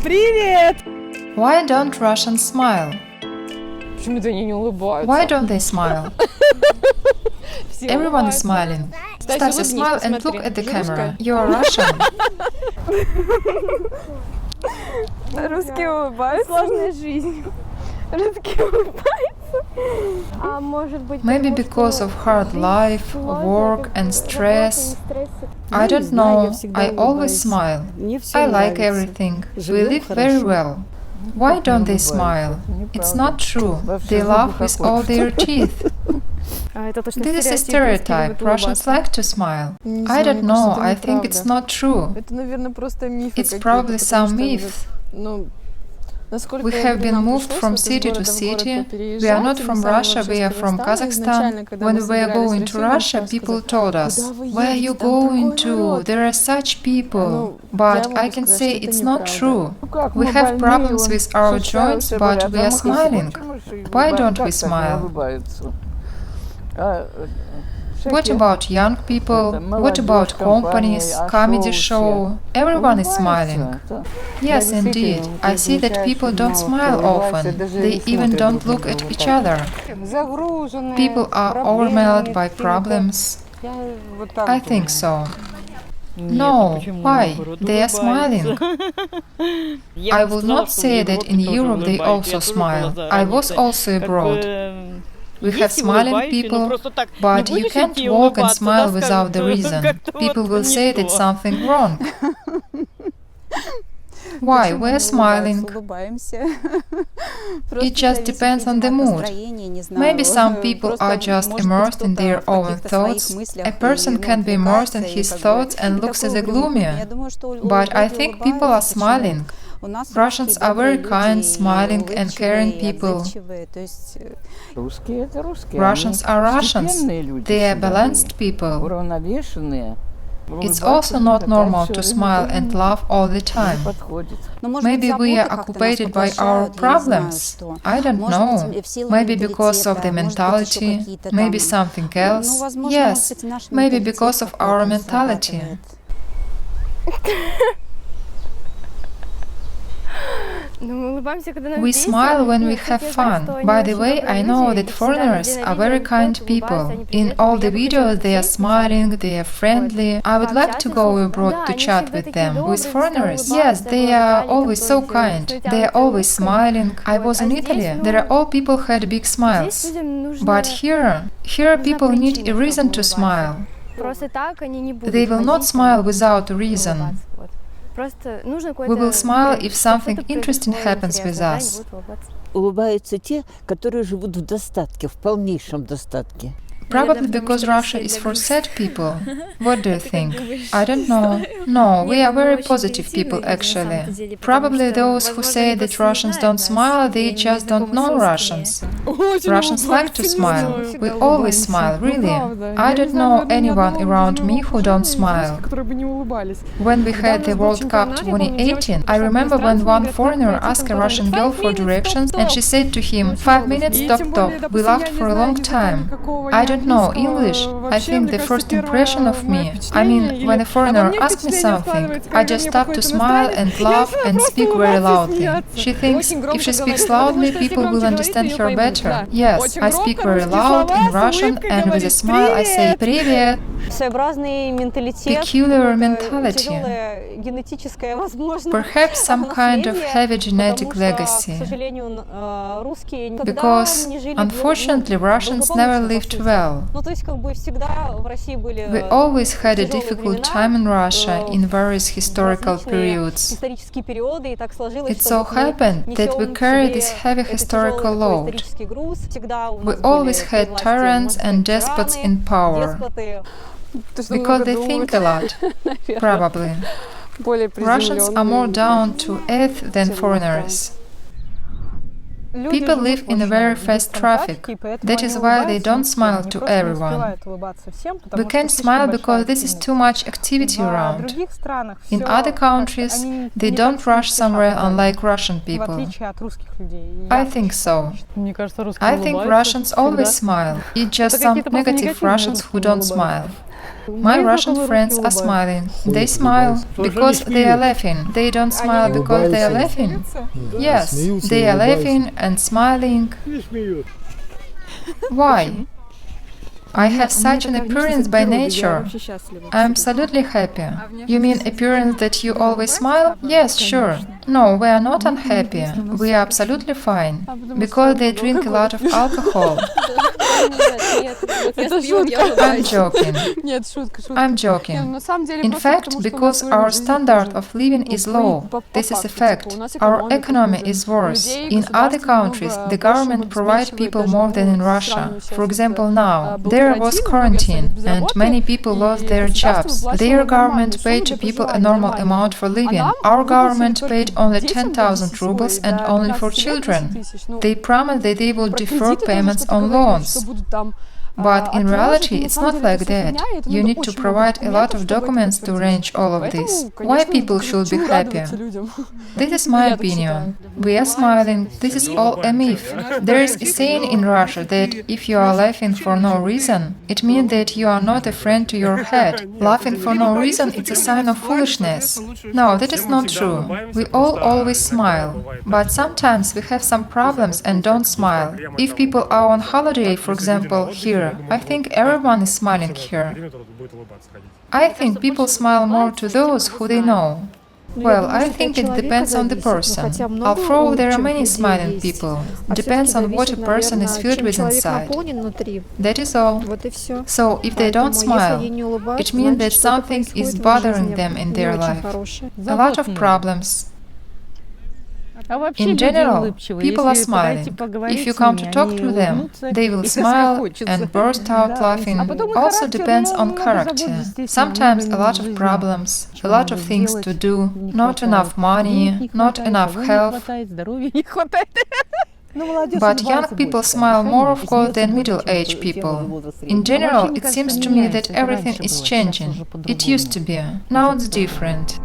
Привет! Why don't Russians smile? Почему-то они не улыбаются. Why don't they smile? Everyone is smiling. Stasia, smile and look at the camera. You are Russian. Русские улыбаются. Сложная жизнь. Русские улыбаются. Maybe because of hard life, work and stress. I don't know, I always smile. I like everything. We live very well. Why don't they smile? It's not true. They laugh with all their teeth. This is a stereotype. Russians like to smile. I don't know, I think it's not true. It's probably some myth. We have been moved from city to city. We are not from Russia, we are from Kazakhstan. When we were going to Russia, people told us, "Where are you going to? There are such people." But I can say it's not true. We have problems with our joints, but we are smiling. Why don't we smile? What about young people? What about companies, comedy show? Everyone is smiling. Yes, indeed. I see that people don't smile often. They even don't look at each other. People are overwhelmed by problems. I think so. No, why? They are smiling. I will not say that in Europe they also smile. I was also abroad. We have smiling people, but you can't walk and smile without the reason. People will say that something wrong. Why? We're smiling. It just depends on the mood. Maybe some people are just immersed in their own thoughts. A person can be immersed in his thoughts and looks as a gloomier. But I think people are smiling. Russians are very kind, smiling and caring people. Russians are Russians. They are balanced people. It's also not normal to smile and laugh all the time. Maybe we are occupied by our problems. I don't know. Maybe because of the mentality, maybe something else. Yes, maybe because of our mentality. We smile when we have fun. By the way, I know that foreigners are very kind people. In all the videos they are smiling, they are friendly. I would like to go abroad to chat with them. With foreigners, yes, they are always so kind. They are always smiling. I was in Italy. There are all people who had big smiles. But here people need a reason to smile. They will not smile without a reason. We will smile if something interesting happens with us. Улыбаются те, которые живут в достатке, в полнейшем достатке. Probably because Russia is for sad people. What do you think? I don't know. No, we are very positive people actually. Probably those who say that Russians don't smile, they just don't know Russians. Russians like to smile. We always smile, really. I don't know anyone around me who don't smile. When we had the World Cup 2018, I remember when one foreigner asked a Russian girl for directions and she said to him, 5 minutes, top. We laughed for a long time. I don't know English. I think the first impression of me, I mean, when a foreigner asks me something, I just stop to smile and laugh and speak very loudly. She thinks if she speaks loudly, people will understand her better. Yes, I speak very loud in Russian and with a smile I say «Привет». Peculiar mentality. Perhaps some kind of heavy genetic legacy. Because, unfortunately, Russians never lived well. We always had a difficult time in Russia in various historical periods. It so happened that we carry this heavy historical load. We always had tyrants and despots in power. Because they think a lot, probably. Russians are more down to earth than foreigners. People live in a very fast traffic. That is why they don't smile to everyone. We can't smile because this is too much activity around. In other countries, they don't rush somewhere unlike Russian people. I think so. I think Russians always smile. It's just some negative Russians who don't smile. My Russian friends are smiling. They smile because they are laughing. They don't smile because they are laughing. Yes, they are laughing and smiling. Why? I have such an appearance by nature. I am absolutely happy. You mean appearance that you always smile? Yes, sure. No, we are not unhappy. We are absolutely fine. Because they drink a lot of alcohol. I'm joking. I'm joking. In fact, because our standard of living is low, this is a fact. Our economy is worse. In other countries, the government provides people more than in Russia. For example, now, there was quarantine, and many people lost their jobs. Their government paid to people a normal amount for living. Our government paid only 10,000 rubles and only for children. They promised that they would defer payments on loans. But in reality, it's not like that. You need to provide a lot of documents to arrange all of this. Why people should be happy? This is my opinion. We are smiling. This is all a myth. There is a saying in Russia that if you are laughing for no reason, it means that you are not a friend to your head. Laughing for no reason, it's a sign of foolishness. No, that is not true. We all always smile. But sometimes we have some problems and don't smile. If people are on holiday, for example, here, I think everyone is smiling here. I think people smile more to those who they know. Well, I think it depends on the person. Although there are many smiling people, depends on what a person is filled with inside. That is all. So, if they don't smile, it means that something is bothering them in their life. A lot of problems. In general, people are smiling. If you come to talk to them, they will smile and burst out laughing. Also depends on character. Sometimes a lot of problems, a lot of things to do, not enough money, not enough health. But young people smile more, of course, than middle-aged people. In general, it seems to me that everything is changing. It used to be. Now it's different.